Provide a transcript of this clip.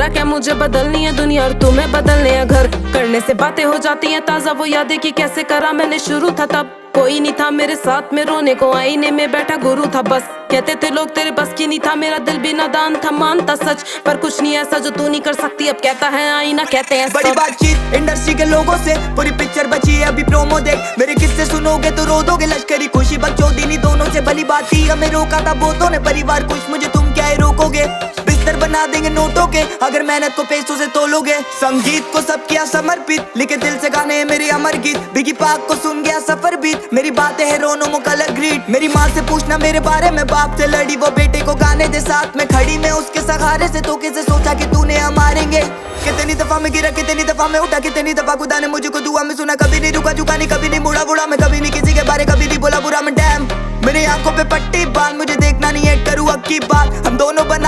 बोला क्या मुझे बदलनी है दुनिया और तुम्हें बदलने है घर। करने से बातें हो जाती हैं ताजा, वो यादें कि कैसे करा मैंने शुरू था तब। कोई नहीं था मेरे साथ में रोने को, आईने में बैठा गुरु था बस। कहते थे लोग तेरे बस की नहीं था, मेरा दिल भी नादान था, मानता सच। पर कुछ नहीं ऐसा जो तू नहीं कर सकती, अब कहता है आईना कहते हैं बड़ी बातचीत इंडस्ट्री के लोगों से, पूरी पिक्चर बची है अभी प्रोमो देख। मेरे किस्से सुनोगे तो रो दोगे, लश्करी खुशी बकचोदी दोनों से भली बात थी। हमें रोका था बहुतों ने, परिवार कुछ मुझे तुम क्या ही रोकोगे। बिस्तर बना देंगे नोटों के अगर मेहनत को पैसों से तोलोगे। संगीत को सब किया समर्पित, लिखे दिल से गाने हैं मेरे अमर गीत। बिगी पाक को सुन गया सफर बीत, मेरी बातें है रोनो मो कलर ग्रीट। मेरी माँ से पूछना मेरे बारे में, बाप से लड़ी वो बेटे को गाने दे साथ में खड़ी। मैं उसके सहारे से तो कैसे सोचा कि तूने हम मारेंगे। कितनी दफा मैं गिरा, कितनी दफा मैं उठा, कितनी दफा खुदा ने मुझको दुआ में सुना। कभी नहीं रुका झुका नहीं, कभी नहीं मुड़ा बुढ़ा मैं, कभी नहीं किसी के बारे कभी नहीं बोला बुरा मैं। डैम मेरी आंखों पे पट्टी बांध, मुझे देखना नहीं है करूँ अब की बात। हम दोनों बना